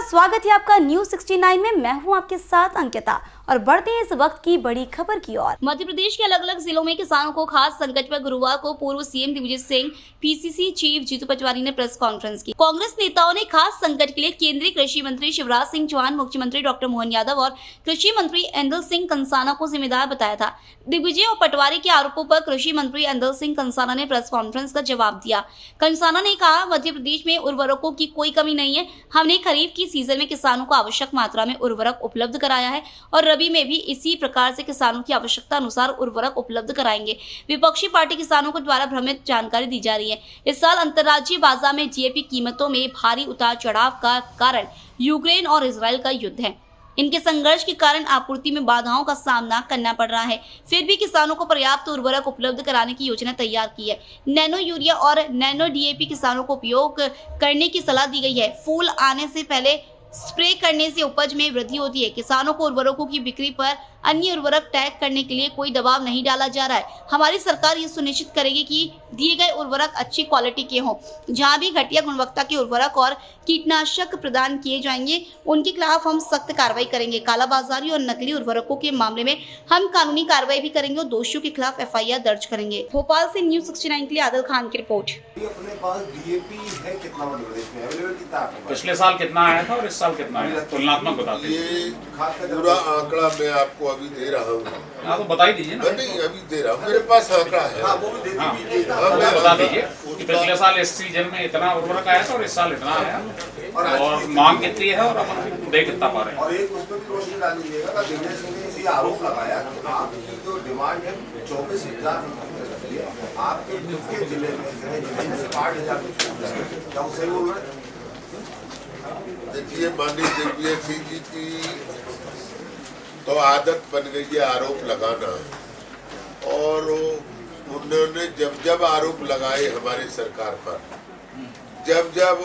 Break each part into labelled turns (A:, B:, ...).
A: स्वागत है आपका न्यूज 69 में। मैं हूं आपके साथ अंकिता और बढ़ते हैं इस वक्त की बड़ी खबर की ओर। मध्य प्रदेश के अलग अलग जिलों में किसानों को खास संकट पर गुरुवार को पूर्व CM Digvijaya Singh, PCC chief Jitu Patwari ने प्रेस कॉन्फ्रेंस की। कांग्रेस नेताओं ने खास संकट के लिए केंद्रीय कृषि मंत्री शिवराज सिंह चौहान, मुख्यमंत्री डॉक्टर मोहन यादव और कृषि मंत्री ऐंदल सिंह कंसाना को जिम्मेदार बताया था। दिग्विजय और पटवारी के आरोपों पर कृषि मंत्री ऐंदल सिंह कंसाना ने प्रेस कॉन्फ्रेंस का जवाब दिया। कंसाना ने कहा, मध्य प्रदेश में उर्वरकों की कोई कमी नहीं है। हमने खरीफ की सीजन में किसानों को आवश्यक मात्रा में उर्वरक उपलब्ध कराया है और रबी में भी इसी प्रकार से किसानों की आवश्यकता अनुसार उर्वरक उपलब्ध कराएंगे। विपक्षी पार्टी किसानों को द्वारा भ्रमित जानकारी दी जा रही है। इस साल अंतर्राज्यीय बाजार में डीएपी कीमतों में भारी उतार चढ़ाव का कारण यूक्रेन और इजराइल का युद्ध है। इनके संघर्ष के कारण आपूर्ति में बाधाओं का सामना करना पड़ रहा है। फिर भी किसानों को पर्याप्त उर्वरक उपलब्ध कराने की योजना तैयार की है। नैनो यूरिया और नैनो डीएपी किसानों को उपयोग करने की सलाह दी गई है। फूल आने से पहले स्प्रे करने से उपज में वृद्धि होती है। किसानों को उर्वरकों की बिक्री पर अन्य उर्वरक टैग करने के लिए कोई दबाव नहीं डाला जा रहा है। हमारी सरकार ये सुनिश्चित करेगी कि दिए गए उर्वरक अच्छी क्वालिटी के हों। जहां भी घटिया गुणवत्ता के उर्वरक और कीटनाशक प्रदान किए जाएंगे, उनके खिलाफ हम सख्त कार्रवाई करेंगे। कालाबाजारी और नकली उर्वरकों के मामले में हम कानूनी कार्रवाई भी करेंगे और दोषियों के खिलाफ FIR दर्ज करेंगे। भोपाल से न्यूज 69 के लिए आदिल खान की रिपोर्ट।
B: अपने पास डीएपी है कितना अवेलेबल कितना है?
C: पिछले साल कितना आया था और इस साल कितना आया, तुलनात्मक बताते हैं।
D: ये पूरा आंकड़ा मैं आपको अभी दे रहा हूँ।
C: हाँ तो बता ही दीजिए ना।
D: नहीं, अभी दे रहा हूँ, मेरे पास आंकड़ा है।
B: हाँ, वो भी दे
C: हाँ,
B: दीजिए।
C: बता दीजिए कि पिछले साल इस सीजन में इतना उर्वरक आया था और इस साल इतना आया और मांग कितनी है और अपन दे कितना पा रहे हैं।
B: और एक उसमें भी रोशनी डाल दीजिएगा कि दिग्विजय सिंह ने इसी आरोप लगाया कि आपकी जो डिमांड है 24,000 आपके जिसके जिले में 8,000 क्या वो सही बोल रहे हैं?
D: देखिए, माननीय दिग्विजय सिंह जी की तो आदत बन गई है आरोप लगाना, और उन्होंने जब जब आरोप लगाए हमारी सरकार पर, जब जब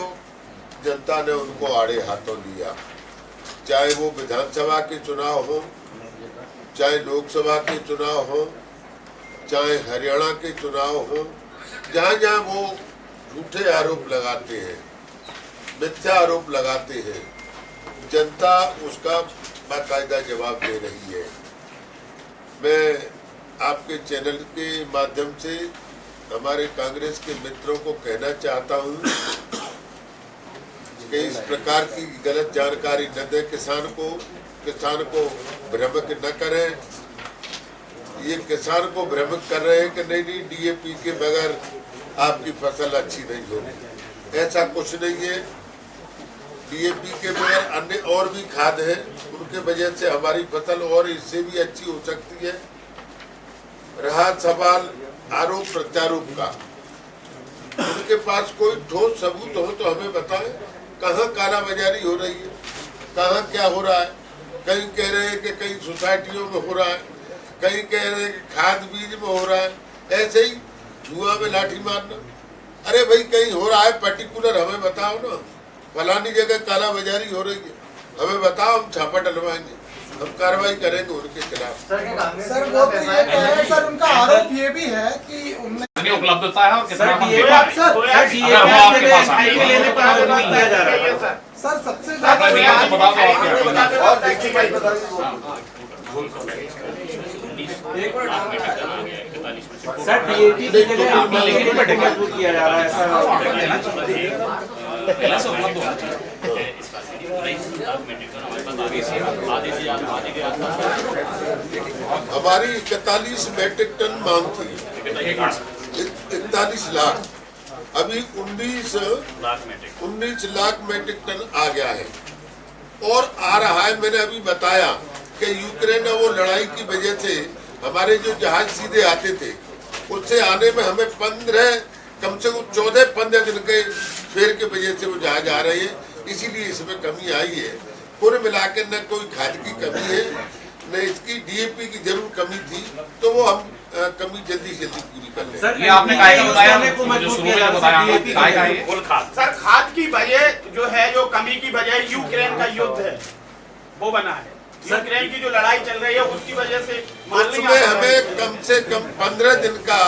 D: जनता ने उनको आड़े हाथों लिया, चाहे वो विधानसभा के चुनाव हो, चाहे लोकसभा के चुनाव हो, चाहे हरियाणा के चुनाव हो, जहाँ जहाँ वो झूठे आरोप लगाते हैं, मिथ्या आरोप लगाते हैं, जनता उसका बाकायदा जवाब दे रही है। मैं आपके चैनल के माध्यम से हमारे कांग्रेस के मित्रों को कहना चाहता हूँ कि इस प्रकार की गलत जानकारी न दें किसान को भ्रमित न करें। ये किसान को भ्रमित कर रहे हैं कि नहीं डीएपी के बगैर आपकी फसल अच्छी नहीं होगी। ऐसा कुछ नहीं है। डीएपी के बगैर अन्य और भी खाद है, उनके वजह से हमारी फसल और इससे भी अच्छी हो सकती है। रहा सवाल आरोप प्रत्यारोप का, उनके पास कोई ठोस सबूत हो तो हमें बताएं, कहाँ कालाबाजारी हो रही है, कहाँ क्या हो रहा है। कहीं कह रहे हैं कि कई सोसाइटियों में हो रहा है, कहीं कह रहे हैं कि खाद बीज में हो रहा है, ऐसे ही धुआं में लाठी मारना। अरे भाई, कहीं हो रहा है पर्टिकुलर हमें बताओ ना। फलानी जगह कालाबाजारी हो रही है, हमें बताओ, हम छापा डलवाएंगे, हम कार्रवाई करेंगे उनके खिलाफ।
E: सर वो तो ये कह रहे हैं, सर उनका आरोप ये भी है कि उनमें
C: कितनी उपलब्धता है और कितना अपन दे
E: सर
C: पा रहे हैं। अगर वो आपके पास आ गया
E: सर सबसे
C: आपने दिया तो बता दो आपके।
B: और देखिए भाई बता दीजिए।
F: सर डीएपी की जगह आपने लिखित पर मजबूत किया जा रहा है।
D: हमारी 41 मैट्रिक टन मांग थी, 41 लाख, अभी 19 लाख मैट्रिक टन आ गया है और आ रहा है। मैंने अभी बताया कि यूक्रेन और वो लड़ाई की वजह से हमारे जो जहाज सीधे आते थे, उससे आने में हमें कम से कम 14-15 दिन के फेर के वजह से वो जहाज आ रहे हैं, इसीलिए इसमें कमी आई है। कुल मिलाकर न कोई खाद की कमी है, न इसकी डीएपी की जरूर कमी थी, तो वो हम कमी जल्दी से जल्दी पूरी कर लेंगे।
C: सर ये आपने काहे का बताया, जो शुरू में बताया
G: सर खाद की वजह जो है, जो कमी की वजह यूक्रेन का युद्ध है, वो बना है। यूक्रेन की जो लड़ाई चल रही है उसकी वजह से
D: उसमें हमें कम से कम 15 दिन का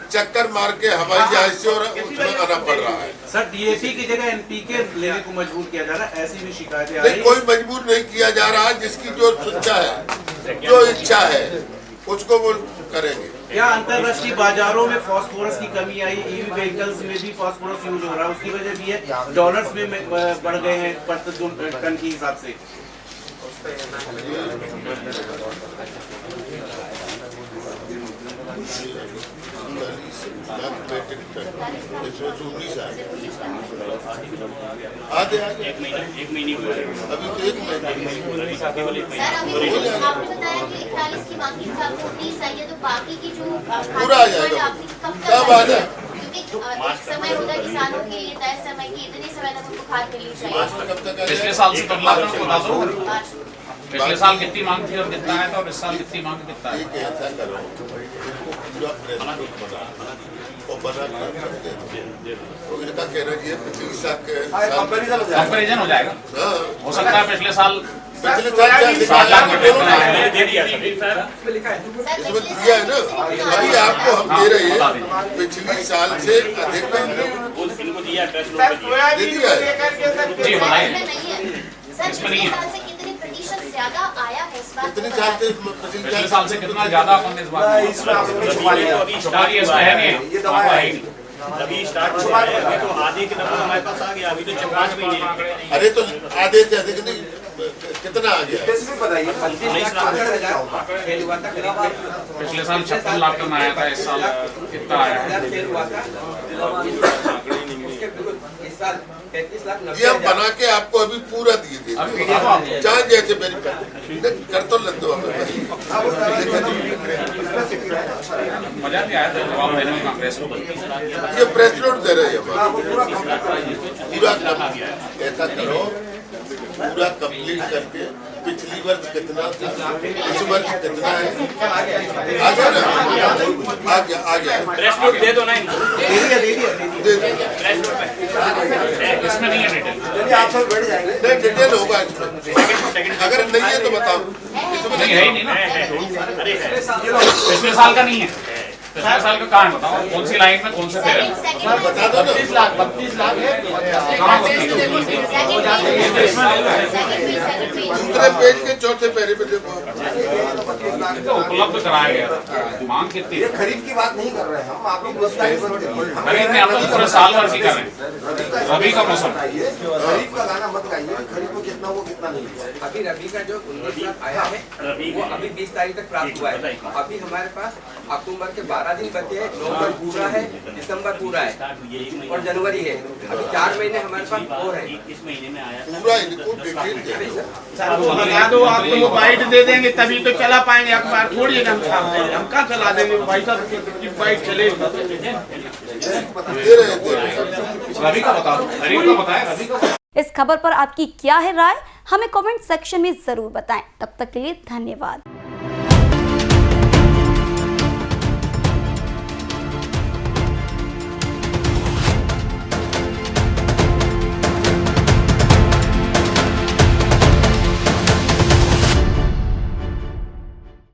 D: चक्कर मार के हवाई जहाज से और उसमें आना पड़ रहा है।
F: सर डीएपी की जगह एनपीके लेने को मजबूर किया जा रहा है, ऐसी भी शिकायतें आ
D: नहीं,
F: रही
D: कोई मजबूर नहीं किया जा रहा, जिसकी जो सुच्चा है, जो इच्छा है, उसको वो करेंगे।
F: क्या अंतर्राष्ट्रीय बाजारों में फास्फोरस की कमी आई, ईवी व्हीकल्स में भी फास्फोरस यूज हो रहा है, उसकी वजह भी है डॉलर्स में बढ़ गए हैं प्रति टन के हिसाब से।
D: आधे
H: एक महीने हुआ है।
D: अभी तो 1 महीने।
I: सर अभी आपने बताया कि 41 की मांग की था, 19 आई है, तो बाकी की जो
D: पूरा आ जाएगा, सब आ जाए।
I: क्योंकि एक समय होता है किसानों के लिए तय समय की इतने समय तक उनको खाद मिलनी चाहिए।
D: कब तक आ
C: पिछले
D: जाएगा?
C: साल से तुलना करके बता दो, पिछले साल कितनी मांग थी और कितना आया था, और इस साल कितनी मांग कितना है।
D: एक ऐसा करो, पूरा प्रेस नोट बना और बना कर सकते हैं। तो इनका कहना ये पिछले साल के
C: कंपेरिजन हो जाएगा,
D: हाँ,
C: हो सकता है पिछले साल
D: पिछले साल से अधिक
H: दे दिया सर।
D: इसमें दिया है ना, अभी आपको हम दे रहे हैं पिछले साल से अधिक
H: इनको दिया टेस्ट
G: सर सोयाबीन
D: दिया
G: को
D: है।
G: लेकर के सर
C: जी बताइए।
I: सर
C: इसमें नहीं
I: पिछले
C: है।
I: साल से कितने प्रतिशत ज्यादा आया है इस बार?
D: पिछले साल से
C: पिछले साल से कितना ज्यादा अपन इस बार छुपा लिया, इसमें है नहीं,
B: ये दवा है।
H: अभी स्टार्ट हुआ है, अभी तो आधे के नंबर हमारे पास आ गया, अभी तो 5 महीने।
D: अरे तो आधे से अधिक नहीं, कितना आ गया?
B: स्पेसिफिक बताइए।
C: पिछले साल 56 लाख टन आया था, इस साल कितना आया है।
D: ये हम बना के आपको अभी पूरा दिए थे,
C: अब PDF आप दे।
D: जहाँ जैसे मेरी कर तो लग दो हमें।
C: मजा नहीं आया था जवाब देने में कांग्रेस को।
D: ये प्रेस नोट दे रहे हैं पूरा ऐसा करो, पूरा कंप्लीट करके पिछली वर्ष कितना था, इस वर्ष कितना है, आ गया ना, आ गया
H: प्रेस नोट दे दो ना इनको।
D: दे दो।
H: प्रेस नोट में
C: इसमें नहीं है डिटेल।
B: चलिए आप सब बैठ जाएंगे।
D: नहीं डिटेल होगा इसमें, अगर नहीं है तो बताओ। इसमें
C: नहीं है ही नहीं ना,
H: अरे है।
C: पिछले साल का नहीं है, पिछले साल का कहाँ है बताओ, कौन सी लाइन में कौन से फेयर है।
I: सेकंड
D: बता दो ना।
E: 32 लाख है।
C: कहाँ होती है?
D: दूसरे पेज के चौथे पैरे पे देखो आप।
C: तो उपलब्ध कराया गया था, मांग कितनी
B: ये
C: है?
B: खरीद की बात नहीं कर रहे हैं हम, आप लोग
C: खरीद में आप लोग पूरे साल भर की कर रहे हैं, रबी का मौसम।
B: खरीफ का गाना मत गाइए, खरीफ को कितना वो कितना नहीं है।
J: अभी रबी का जो 19 लाख आया है वो अभी 20 तारीख तक प्राप्त हुआ है। अभी हमारे पास अक्टूबर के 12 दिन बचे हैं, नवंबर पूरा है, दिसंबर पूरा है और जनवरी है। अभी 4 महीने हमारे पास और है।
H: इस महीने में आया
D: पूरा इनको डिटेल दे दो।
G: सर वो बता दो, आपको वो बाइट दे देंगे तभी तो चला पाएंगे अखबार, थोड़ी हम छापते हैं, हम कहाँ चला देंगे भाई साहब की बाइट चलेगी।
D: दे रहे हैं।
C: रबी का बता दो, खरीद का बताएं, रबी का।
A: इस खबर पर आपकी क्या है राय, हमें कमेंट सेक्शन में जरूर बताएं। तब तक के लिए धन्यवाद।